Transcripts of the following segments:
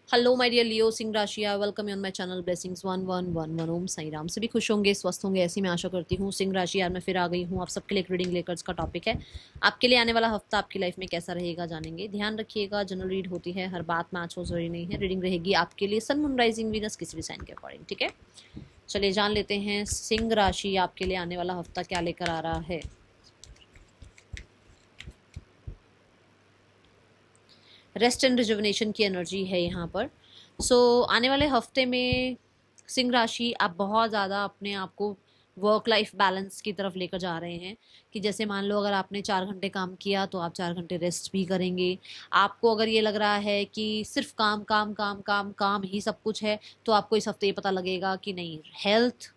Hello my dear Leo सिंह राशिया, welcome you on my channel blessings 1111। Om Sai Ram. सभी खुश होंगे, स्वस्थ होंगे, ऐसी मैं आशा करती हूँ। सिंह राशि यार मैं फिर आ गई हूँ आप सबके लिए एक रीडिंग लेकर। इसका टॉपिक है आपके लिए आने वाला हफ्ता आपकी लाइफ में कैसा रहेगा, जानेंगे। ध्यान रखिएगा, जनरल रीड होती है, हर बात मैच हो जरूरी नहीं है। रीडिंग रहेगी आपके लिए सन मून राइजिंग वीनस किसी भी साइन के अकॉर्डिंग, ठीक है। चलिए जान लेते हैं सिंह राशि आपके लिए आने वाला हफ्ता क्या लेकर आ रहा है। रेस्ट एंड रिजुविनेशन की एनर्जी है यहाँ पर। आने वाले हफ्ते में सिंह राशि आप बहुत ज़्यादा अपने आप को वर्क लाइफ बैलेंस की तरफ लेकर जा रहे हैं। कि जैसे मान लो अगर आपने 4 घंटे काम किया तो आप 4 घंटे रेस्ट भी करेंगे। आपको अगर ये लग रहा है कि सिर्फ काम काम काम काम काम ही सब कुछ है, तो आपको इस हफ्ते ये पता लगेगा कि नहीं, हेल्थ,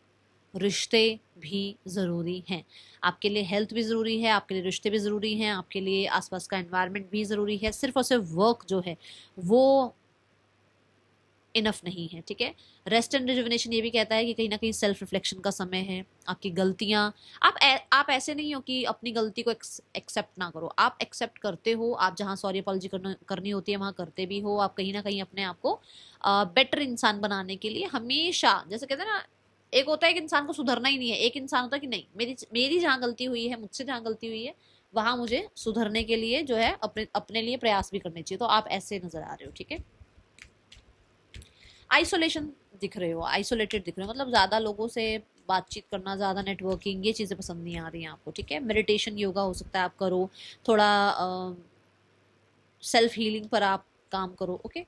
रिश्ते भी ज़रूरी हैं। आपके लिए हेल्थ भी ज़रूरी है, आपके लिए रिश्ते भी ज़रूरी हैं, आपके लिए आसपास का एनवायरनमेंट भी ज़रूरी है। सिर्फ और सिर्फ वर्क जो है वो इनफ नहीं है, ठीक है। रेस्ट एंड रिजुविनेशन ये भी कहता है कि कहीं ना कहीं सेल्फ रिफ्लेक्शन का समय है। आपकी गलतियां, आप ऐसे नहीं हो कि अपनी गलती को एक्सेप्ट ना करो। आप एक्सेप्ट करते हो, आप जहाँ सॉरी अपॉलॉजी करनी होती है वहाँ करते भी हो। आप कहीं ना कहीं अपने आप को बेटर इंसान बनाने के लिए हमेशा, जैसे कहते हैं ना, एक होता है कि इंसान को सुधरना ही नहीं है, एक इंसान होता है कि नहीं, मेरी मेरी जहाँ गलती हुई है, मुझसे जहाँ गलती हुई है वहां मुझे सुधरने के लिए जो है अपने अपने लिए प्रयास भी करने चाहिए। तो आप ऐसे नजर आ रहे हो, ठीक है। आइसोलेशन दिख रहे हो, आइसोलेटेड दिख रहे हो, मतलब ज़्यादा लोगों से बातचीत करना, ज़्यादा नेटवर्किंग, ये चीज़ें पसंद नहीं आ रही हैं आपको, ठीक है। मेडिटेशन योगा हो सकता है आप करो, थोड़ा सेल्फ हीलिंग पर आप काम करो, ओके।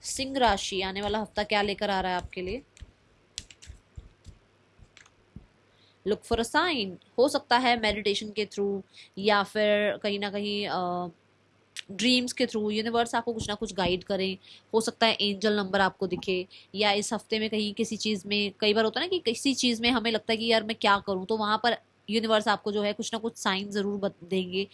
सिंह राशि आने वाला हफ्ता क्या लेकर आ रहा है आपके लिए। लुक फॉर अ साइन, हो सकता है मेडिटेशन के थ्रू या फिर कहीं ना कहीं ड्रीम्स के थ्रू यूनिवर्स आपको कुछ ना कुछ गाइड करें। हो सकता है एंजल नंबर आपको दिखे, या इस हफ्ते में कहीं किसी चीज़ में, कई बार होता है ना कि किसी चीज़ में हमें लगता है कि यार मैं क्या करूं, तो वहां पर यूनिवर्स आपको जो है कुछ ना कुछ साइन जरूर देंगे।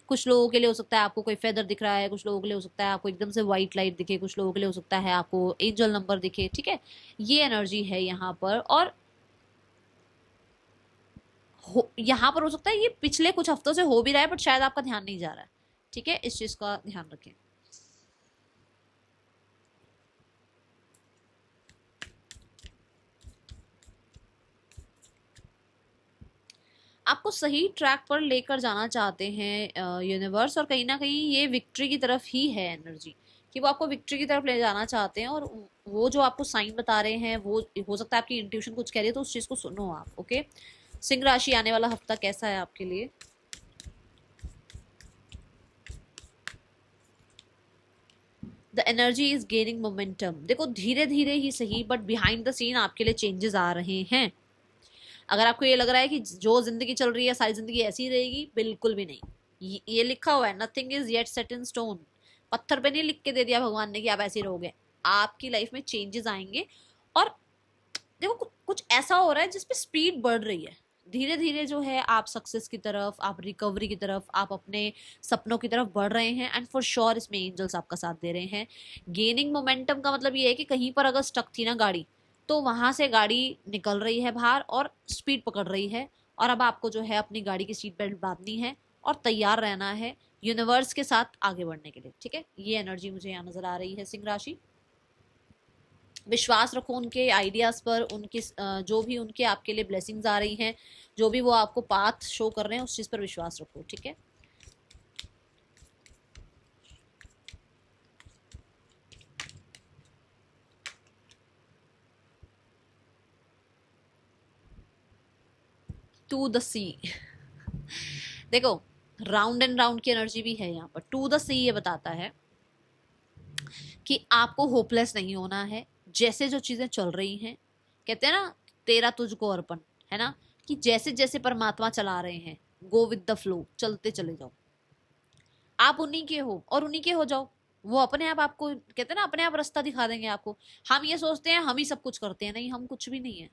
कुछ लोगों के लिए हो सकता है आपको कोई फेदर दिख रहा है, कुछ लोगों के लिए हो सकता है आपको एकदम से व्हाइट लाइट दिखे, कुछ लोगों के लिए हो सकता है आपको एंजल नंबर दिखे, ठीक है। ये एनर्जी है यहाँ पर। और यहाँ पर हो सकता है ये पिछले कुछ हफ्तों से हो भी रहा है, बट शायद आपका ध्यान नहीं जा रहा है, ठीक है। इस चीज का ध्यान रखें। आपको सही ट्रैक पर लेकर जाना चाहते हैं यूनिवर्स, और कहीं ना कहीं ये विक्ट्री की तरफ ही है एनर्जी, कि वो आपको विक्ट्री की तरफ ले जाना चाहते हैं। और वो जो आपको साइन बता रहे हैं, वो हो सकता है आपकी इंट्यूशन कुछ कह रही है, तो उस चीज को सुनो आप, ओके। सिंह राशि आने वाला हफ्ता कैसा है आपके लिए। The energy is gaining momentum. देखो धीरे धीरे ही सही, बट बिहाइंड द सीन आपके लिए चेंजेस आ रहे हैं। अगर आपको ये लग रहा है कि जो जिंदगी चल रही है सारी जिंदगी ऐसी ही रहेगी, बिल्कुल भी नहीं। ये लिखा हुआ है, nothing is yet set in stone. पत्थर पे नहीं लिख के दे दिया भगवान ने कि आप ऐसे ही रहोगे। आपकी लाइफ में चेंजेस आएंगे। और देखो कुछ ऐसा हो रहा है जिसपे स्पीड बढ़ रही है। धीरे धीरे जो है आप सक्सेस की तरफ, आप रिकवरी की तरफ, आप अपने सपनों की तरफ बढ़ रहे हैं। एंड फॉर श्योर इसमें एंजल्स आपका साथ दे रहे हैं। गेनिंग मोमेंटम का मतलब ये है कि कहीं पर अगर स्टक थी ना गाड़ी, तो वहां से गाड़ी निकल रही है बाहर और स्पीड पकड़ रही है। और अब आपको जो है अपनी गाड़ी की सीट बेल्ट बांधनी है और तैयार रहना है यूनिवर्स के साथ आगे बढ़ने के लिए, ठीक है। ये एनर्जी मुझे यहाँ नजर आ रही है सिंह राशि। विश्वास रखो उनके आइडियाज पर, उनकी जो भी उनके आपके लिए ब्लेसिंग्स आ रही हैं, जो भी वो आपको पाथ शो कर रहे हैं, उस चीज पर विश्वास रखो, ठीक है। टू द सी देखो राउंड एंड राउंड की एनर्जी भी है यहाँ पर। टू द सी ये बताता है कि आपको होपलेस नहीं होना है। जैसे जो चीजें चल रही हैं, कहते हैं ना, तेरा तुझको अर्पण, है ना, कि जैसे जैसे परमात्मा चला रहे हैं, गो विद द फ्लो, चलते चले जाओ। आप उन्हीं के हो और उन्हीं के हो जाओ। वो अपने आप आपको, कहते हैं ना, अपने आप रास्ता दिखा देंगे आपको। हम ये सोचते हैं हम ही सब कुछ करते हैं, नहीं, हम कुछ भी नहीं है।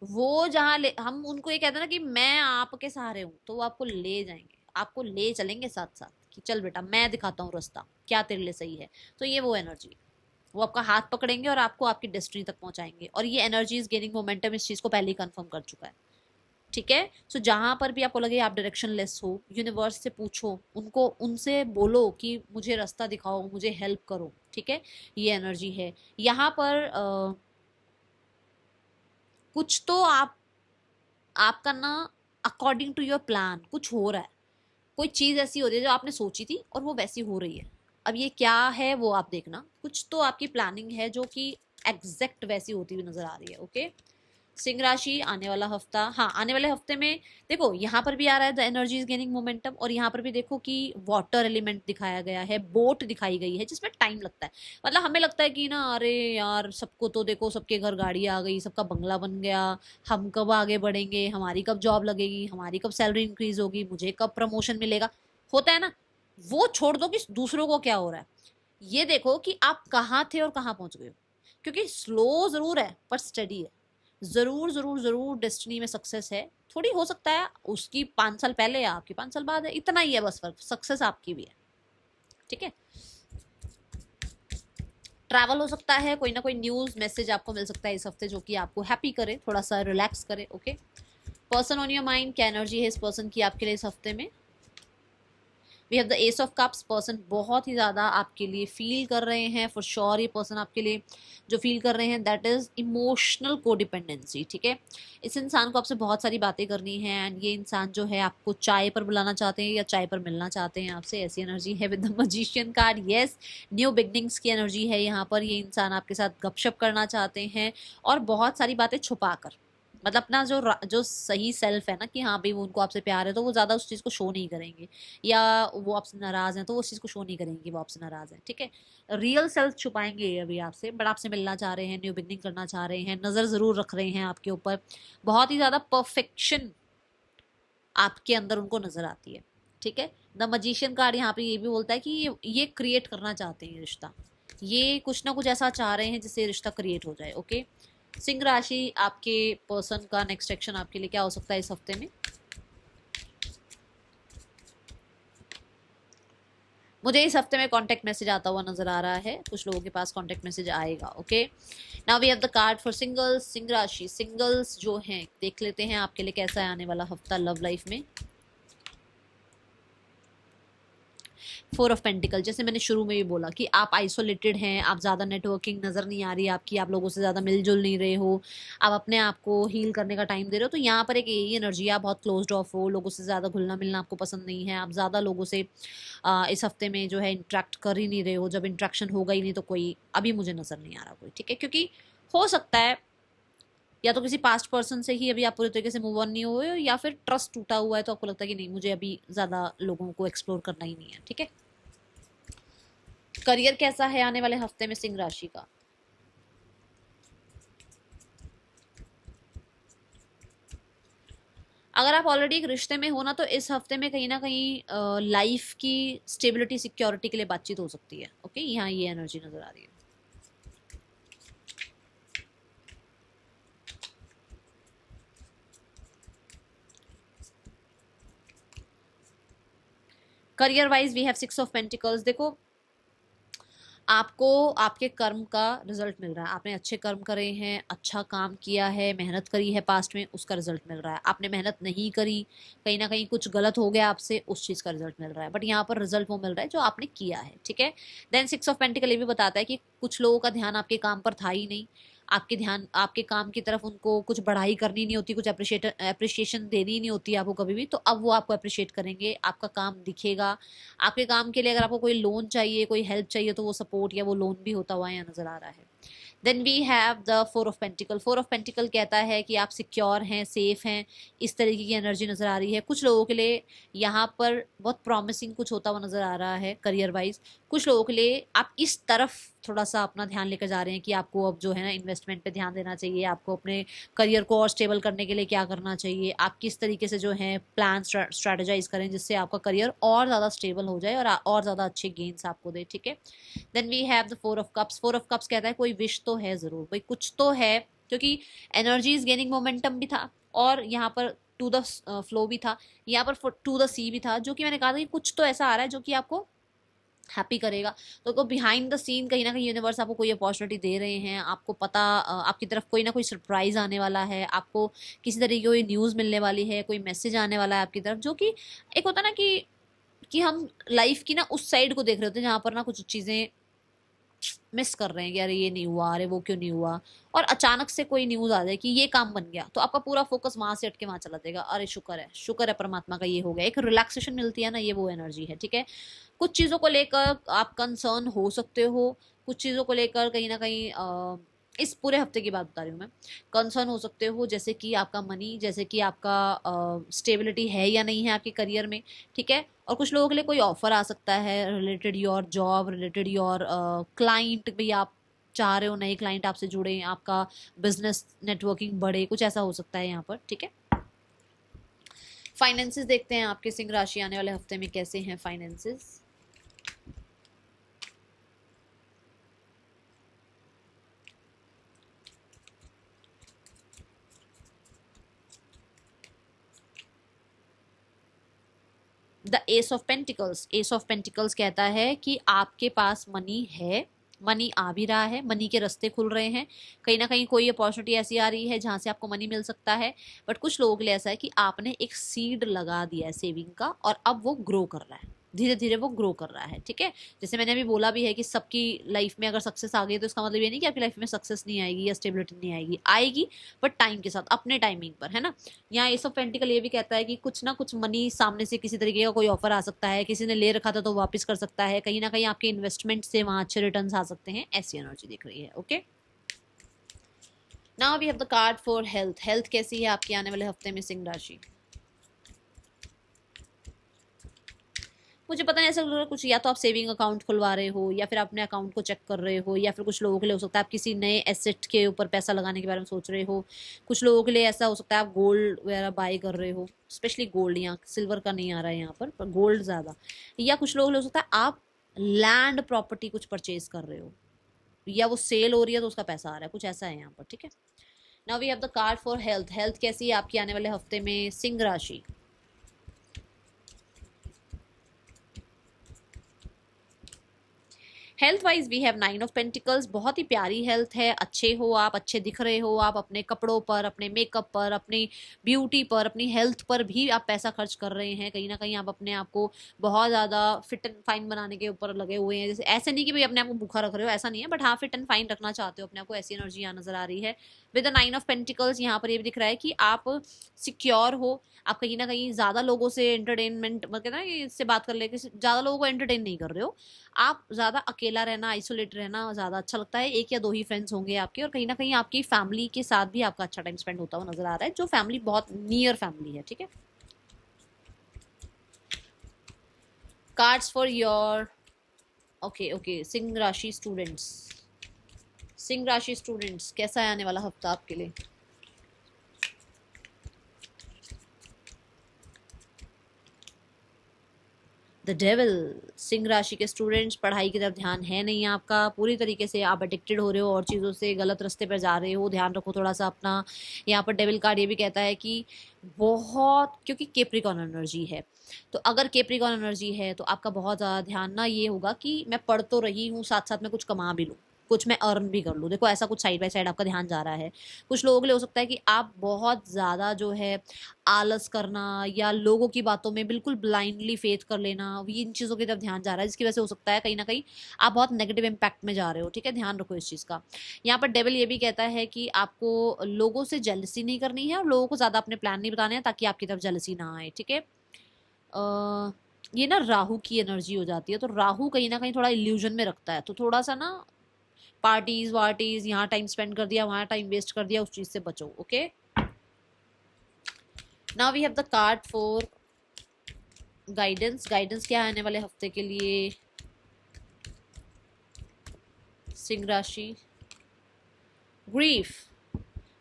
वो जहाँ ले, हम उनको ये कहते हैं ना कि मैं आपके सहारे हूँ, तो वो आपको ले जाएंगे, आपको ले चलेंगे साथ साथ, कि चल बेटा मैं दिखाता हूँ रास्ता, क्या तेरे लिए सही है। तो ये वो एनर्जी, वो आपका हाथ पकड़ेंगे और आपको आपकी डेस्टिनी तक पहुंचाएंगे। और ये एनर्जी इज गेनिंग मोमेंटम, इस चीज को पहले ही कंफर्म कर चुका है। ठीक है। सो जहां पर भी आपको लगे आप डायरेक्शन लेस हो, यूनिवर्स से पूछो, उनको उनसे बोलो कि मुझे रास्ता दिखाओ, मुझे हेल्प करो, ठीक है। ये एनर्जी है यहाँ पर। कुछ तो आपका ना अकॉर्डिंग टू योर प्लान कुछ हो रहा है, कोई चीज ऐसी हो रही है जो आपने सोची थी और वो वैसी हो रही है। अब ये क्या है वो आप देखना, कुछ तो आपकी प्लानिंग है जो कि एग्जैक्ट वैसी होती हुई नजर आ रही है। ओके। सिंह राशि आने वाला हफ्ता, हाँ आने वाले हफ्ते में देखो यहाँ पर भी आ रहा है the energy is gaining momentum, और यहाँ पर भी देखो कि वाटर एलिमेंट दिखाया गया है, बोट दिखाई गई है जिसमें टाइम लगता है। मतलब हमें लगता है कि ना अरे यार सबको तो देखो, सबके घर गाड़ी आ गई, सबका बंगला बन गया, हम कब आगे बढ़ेंगे, हमारी कब जॉब लगेगी, हमारी कब सैलरी इंक्रीज होगी, मुझे कब प्रमोशन मिलेगा, होता है ना। वो छोड़ दो कि दूसरों को क्या हो रहा है, ये देखो कि आप कहाँ थे और कहाँ पहुंच गए हो। क्योंकि स्लो जरूर है पर स्टडी है, जरूर जरूर जरूर डेस्टिनी में सक्सेस है। थोड़ी हो सकता है उसकी 5 साल पहले या आपकी 5 साल बाद है, इतना ही है बस फर्क, सक्सेस आपकी भी है। ठीक है। ट्रैवल हो सकता है, कोई ना कोई न्यूज मैसेज आपको मिल सकता है इस हफ्ते जो कि आपको हैप्पी करे, थोड़ा सा रिलैक्स करे। Okay. Person on your mind, क्या एनर्जी है इस पर्सन की आपके लिए इस हफ्ते में। We have the ace of cups, person बहुत ही ज़्यादा आपके लिए फील कर रहे हैं फॉर श्योर। ये पर्सन आपके लिए जो फील कर रहे हैं दैट इज़ इमोशनल कोडिपेंडेंसी। ठीक है। इस इंसान को आपसे बहुत सारी बातें करनी है एंड ये इंसान जो है आपको चाय पर बुलाना चाहते हैं या चाय पर मिलना चाहते हैं आपसे, ऐसी एनर्जी है with the magician card. Yes, new beginnings की एनर्जी है यहाँ पर। ये इंसान आपके साथ गपशप करना चाहते हैं और बहुत सारी बातें छुपा कर, मतलब अपना जो सही सेल्फ है ना कि हाँ भाई वो उनको आपसे प्यार है तो वो ज़्यादा उस चीज़ को शो नहीं करेंगे, या वो आपसे नाराज़ हैं तो वो उस चीज़ को शो नहीं करेंगे वो आपसे नाराज़ हैं। ठीक है। रियल सेल्फ छुपाएंगे ये अभी आपसे, बट आपसे मिलना चाह रहे हैं, न्यू बिगनिंग करना चाह रहे हैं, नज़र ज़रूर रख रहे हैं आपके ऊपर। बहुत ही ज़्यादा परफेक्शन आपके अंदर उनको नज़र आती है। ठीक है। द मजिशियन कार्ड यहाँ पे ये भी बोलता है कि ये क्रिएट करना चाहते हैं रिश्ता, ये कुछ ना कुछ ऐसा चाह रहे हैं जिससे रिश्ता क्रिएट हो जाए। ओके। सिंह राशि, आपके पर्सन का नेक्स्ट एक्शन आपके लिए क्या हो सकता है इस हफ्ते में। मुझे इस हफ्ते में कांटेक्ट मैसेज आता हुआ नजर आ रहा है, कुछ लोगों के पास कांटेक्ट मैसेज आएगा। Okay. Now we have the card for singles. सिंह राशि, सिंगल्स जो हैं देख लेते हैं आपके लिए कैसा है आने वाला हफ्ता लव लाइफ में। 4 ऑफ पेंटिकल, जैसे मैंने शुरू में भी बोला कि आप आइसोलेटेड हैं, आप ज़्यादा नेटवर्किंग नज़र नहीं आ रही आपकी, आप लोगों से ज़्यादा मिलजुल नहीं रहे हो, आप अपने आप को हील करने का टाइम दे रहे हो। तो यहाँ पर एक यही एनर्जी है, आप बहुत क्लोज्ड ऑफ हो, लोगों से ज़्यादा घुलना मिलना आपको पसंद नहीं है, आप ज़्यादा लोगों से इस हफ्ते में जो है इंट्रैक्ट कर ही नहीं रहे हो। जब इंट्रैक्शन होगा ही नहीं तो कोई अभी मुझे नज़र नहीं आ रहा कोई। ठीक है। क्योंकि हो सकता है या तो किसी पास्ट पर्सन से ही अभी आप पूरे तरीके से मूव ऑन नहीं हुए हो, या फिर ट्रस्ट टूटा हुआ है तो आपको लगता है कि नहीं मुझे अभी ज़्यादा लोगों को एक्सप्लोर करना ही नहीं है। ठीक है। करियर कैसा है आने वाले हफ्ते में सिंह राशि का। अगर आप ऑलरेडी एक रिश्ते में हो ना तो इस हफ्ते में कहीं ना कहीं लाइफ की स्टेबिलिटी सिक्योरिटी के लिए बातचीत हो सकती है। ओके। यहाँ ये एनर्जी नजर आ रही है। Career wise we have 6 of pentacles. देखो आपको आपके कर्म का रिजल्ट मिल रहा है, आपने अच्छे कर्म करे हैं, अच्छा काम किया है, मेहनत करी है पास्ट में, उसका रिजल्ट मिल रहा है। आपने मेहनत नहीं करी, कहीं ना कहीं कुछ गलत हो गया आपसे, उस चीज़ का रिजल्ट मिल रहा है, बट यहाँ पर रिजल्ट वो मिल रहा है जो आपने किया है। ठीक है। देन 6 ऑफ पेंटिकल ये भी बताता है कि कुछ लोगों का ध्यान आपके काम पर था ही नहीं, आपके ध्यान आपके काम की तरफ उनको कुछ बढ़ाई करनी नहीं होती, कुछ अप्रिशिएशन देनी नहीं होती आपको कभी भी, तो अब वो आपको अप्रिशिएट करेंगे, आपका काम दिखेगा। आपके काम के लिए अगर आपको कोई लोन चाहिए, कोई हेल्प चाहिए तो वो सपोर्ट या वो लोन भी होता हुआ यहाँ नजर आ रहा है। Then we have the 4 of pentacle. 4 of pentacle कहता है कि आप सिक्योर हैं, सेफ हैं, इस तरीके की एनर्जी नजर आ रही है। कुछ लोगों के लिए यहाँ पर बहुत प्रॉमिसिंग कुछ होता हुआ नजर आ रहा है करियर वाइज। कुछ लोगों के लिए आप इस तरफ थोड़ा सा अपना ध्यान लेकर जा रहे हैं कि आपको अब जो है ना इन्वेस्टमेंट पे ध्यान देना चाहिए, आपको अपने करियर को और स्टेबल करने के लिए क्या करना चाहिए, आप किस तरीके से जो है प्लान स्ट्रेटेजाइज करें जिससे आपका करियर और ज़्यादा स्टेबल हो जाए और ज़्यादा अच्छे गेन्स आपको दे। ठीक है। Then we have the 4 of cups. 4 of cups कहता है कोई विश तो है ज़रूर, भाई कुछ तो है, क्योंकि एनर्जी इज गेनिंग मोमेंटम भी था और यहाँ पर टू द फ्लो भी था, यहाँ पर टू द सी भी था, जो कि मैंने कहा था कि कुछ तो ऐसा आ रहा है जो कि आपको हैप्पी करेगा। तो बिहाइंड द सीन कहीं ना कहीं यूनिवर्स आपको कोई अपॉर्चुनिटी दे रहे हैं, आपको पता आपकी तरफ कोई ना कोई सरप्राइज आने वाला है, आपको किसी तरीके की कोई न्यूज़ मिलने वाली है, कोई मैसेज आने वाला है आपकी तरफ, जो कि एक होता ना कि हम लाइफ की ना उस साइड को देख रहे होते हैं जहाँ पर ना कुछ चीज़ें मिस कर रहे हैं कि अरे ये नहीं हुआ, अरे वो क्यों नहीं हुआ, और अचानक से कोई न्यूज आ जाए कि ये काम बन गया, तो आपका पूरा फोकस वहां से हटके वहां चला जाएगा, अरे शुक्र है परमात्मा का ये हो गया, एक रिलैक्सेशन मिलती है ना, ये वो एनर्जी है। ठीक है, कुछ चीजों को लेकर आप कंसर्न हो सकते हो, कुछ चीजों को लेकर कहीं ना कहीं इस पूरे हफ्ते की बात बता रही हूँ मैं, कंसर्न हो सकते हो, जैसे कि आपका मनी, जैसे कि आपका स्टेबिलिटी है या नहीं है आपके करियर में। ठीक है, और कुछ लोगों के लिए कोई ऑफर आ सकता है related your job, related your client भी, आप चाह रहे हो नए क्लाइंट आपसे जुड़े, आपका बिजनेस नेटवर्किंग बढ़े, कुछ ऐसा हो सकता है यहाँ पर। ठीक है, फाइनेंसेस देखते हैं आपके सिंह राशि आने वाले हफ्ते में कैसे हैं finances. The ace of pentacles, S of pentacles कहता है कि आपके पास मनी है, मनी आ भी रहा है, मनी के रास्ते खुल रहे हैं, कहीं ना कहीं कोई अपॉर्चुनिटी ऐसी आ रही है जहां से आपको मनी मिल सकता है। बट कुछ लोगों के लिए ऐसा है कि आपने एक सीड लगा दिया है सेविंग का, और अब वो ग्रो कर रहा है, धीरे धीरे वो ग्रो कर रहा है। ठीक है, जैसे मैंने अभी बोला भी है कि सबकी लाइफ में अगर सक्सेस आ गई तो इसका मतलब ये नहीं कि आपकी लाइफ में सक्सेस नहीं आएगी या स्टेबिलिटी नहीं आएगी, आएगी, बट टाइम के साथ, अपने टाइमिंग पर, है ना। यहाँ एस ऑफ पेंटिकल ये भी कहता है कि कुछ ना कुछ मनी सामने से किसी तरीके का कोई ऑफर आ सकता है, किसी ने ले रखा था तो वापस कर सकता है, कहीं ना कहीं आपके इन्वेस्टमेंट से वहां अच्छे रिटर्न्स आ सकते हैं, ऐसी एनर्जी दिख रही है। Okay, now we have the card for health, health कैसी है आपकी आने वाले हफ्ते में सिंह राशि। मुझे पता नहीं, ऐसा लग रहा है कुछ, या तो आप सेविंग अकाउंट खुलवा रहे हो, या फिर अपने अकाउंट को चेक कर रहे हो, या फिर कुछ लोगों के लिए हो सकता है आप किसी नए एसेट के ऊपर पैसा लगाने के बारे में सोच रहे हो, कुछ लोगों के लिए ऐसा हो सकता है आप गोल्ड वगैरह बाय कर रहे हो, स्पेशली गोल्ड, यहाँ सिल्वर का नहीं आ रहा है यहाँ पर गोल्ड ज़्यादा, या कुछ लोगों के लिए हो सकता है आप लैंड प्रॉपर्टी कुछ परचेज कर रहे हो, या वो सेल हो रही है तो उसका पैसा आ रहा है, कुछ ऐसा है यहाँ पर। ठीक है, now we have the card for health, health कैसी है आपकी आने वाले हफ्ते में सिंह राशि। Health wise we have 9 of pentacles, बहुत ही प्यारी हेल्थ है, अच्छे हो आप, अच्छे दिख रहे हो आप, अपने कपड़ों पर, अपने मेकअप पर, अपनी ब्यूटी पर, अपनी हेल्थ पर भी आप पैसा खर्च कर रहे हैं, कहीं ना कहीं आप अपने आप को बहुत ज़्यादा फिट एंड फाइन बनाने के ऊपर लगे हुए हैं, जैसे ऐसे नहीं कि भाई अपने आप को भूखा रख रहे हो, ऐसा नहीं है, बट हाँ फिट एंड फाइन रखना चाहते हो अपने आप को, ऐसी एनर्जी यहाँ नजर आ रही है। विद द 9 ऑफ पेंटिकल्स यहाँ पर ये भी दिख रहा है कि आप सिक्योर हो, आप कहीं ना कहीं ज़्यादा लोगों से एंटरटेनमेंट मतलब ना इससे बात कर ले, ज़्यादा लोगों को एंटरटेन नहीं कर रहे हो आप, ज़्यादा अकेला रहना, आइसोलेट रहना ज़्यादा अच्छा लगता है, एक या दो ही फ्रेंड्स होंगे आपके, और कहीं ना कहीं आपकी फैमिली के साथ भी आपका अच्छा टाइम स्पेंड होता हुआ नजर आ रहा है, जो फैमिली बहुत नियर फैमिली है। ठीक है, cards for your okay okay Singh राशि स्टूडेंट्स, सिंह राशि स्टूडेंट्स कैसा है आने वाला हफ्ता आपके लिए। द डेविल, सिंह राशि के स्टूडेंट्स, पढ़ाई की तरफ ध्यान है नहीं आपका, पूरी तरीके से आप एडिक्टेड हो रहे हो और चीज़ों से, गलत रास्ते पर जा रहे हो, ध्यान रखो थोड़ा सा अपना। यहाँ पर डेविल कार्ड ये भी कहता है कि बहुत, क्योंकि केप्रिकॉन एनर्जी है, तो अगर केप्रिकॉन एनर्जी है तो आपका बहुत ज़्यादा ध्यान ना ये होगा कि मैं पढ़ तो रही हूँ, साथ साथ में कुछ कमा भी लूँ, कुछ मैं अर्न भी कर लूँ, देखो ऐसा कुछ साइड बाय साइड आपका ध्यान जा रहा है। कुछ लोगों के लिए हो सकता है कि आप बहुत ज़्यादा जो है आलस करना, या लोगों की बातों में बिल्कुल ब्लाइंडली फेथ कर लेना, ये इन चीज़ों की तरफ ध्यान जा रहा है, जिसकी वजह से हो सकता है कहीं ना कहीं आप बहुत नेगेटिव इम्पैक्ट में जा रहे हो। ठीक है, ध्यान रखो इस चीज़ का। यहाँ पर डेविल ये भी कहता है कि आपको लोगों से जेलसी नहीं करनी है, और लोगों को ज़्यादा अपने प्लान नहीं बताने हैं ताकि आपकी तरफ जेलसी ना आए। ठीक है, ये ना राहु की एनर्जी हो जाती है, तो राहु कहीं ना कहीं थोड़ा इल्यूजन में रखता है, तो थोड़ा सा ना पार्टीज वार्टीज, यहाँ टाइम स्पेंड कर दिया, वहाँ टाइम वेस्ट कर दिया, उस चीज़ से बचो। Okay, now we have the card for guidance, guidance क्या है आने वाले हफ्ते के लिए सिंह राशि। ग्रीफ,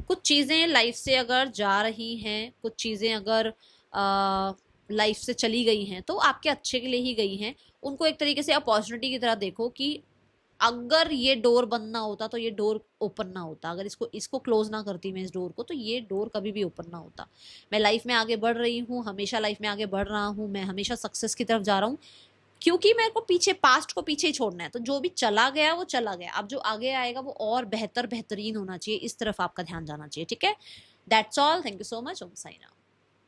कुछ चीज़ें लाइफ से अगर जा रही हैं, कुछ चीज़ें अगर लाइफ से चली गई हैं तो आपके अच्छे के लिए ही गई हैं, उनको एक तरीके से अपॉर्चुनिटी की तरह देखो कि अगर ये डोर बंद ना होता तो ये डोर ओपन ना होता, अगर इसको इसको क्लोज ना करती मैं इस डोर को, तो ये डोर कभी भी ओपन ना होता। मैं लाइफ में आगे बढ़ रही हूँ, हमेशा लाइफ में आगे बढ़ रहा हूँ, मैं हमेशा सक्सेस की तरफ जा रहा हूँ, क्योंकि मेरे को पीछे पास्ट को पीछे ही छोड़ना है, तो जो भी चला गया वो चला गया, अब जो आगे आएगा वो और बेहतरीन होना चाहिए, इस तरफ आपका ध्यान जाना चाहिए। ठीक है, that's all, thank you so much, Om Sai Ram.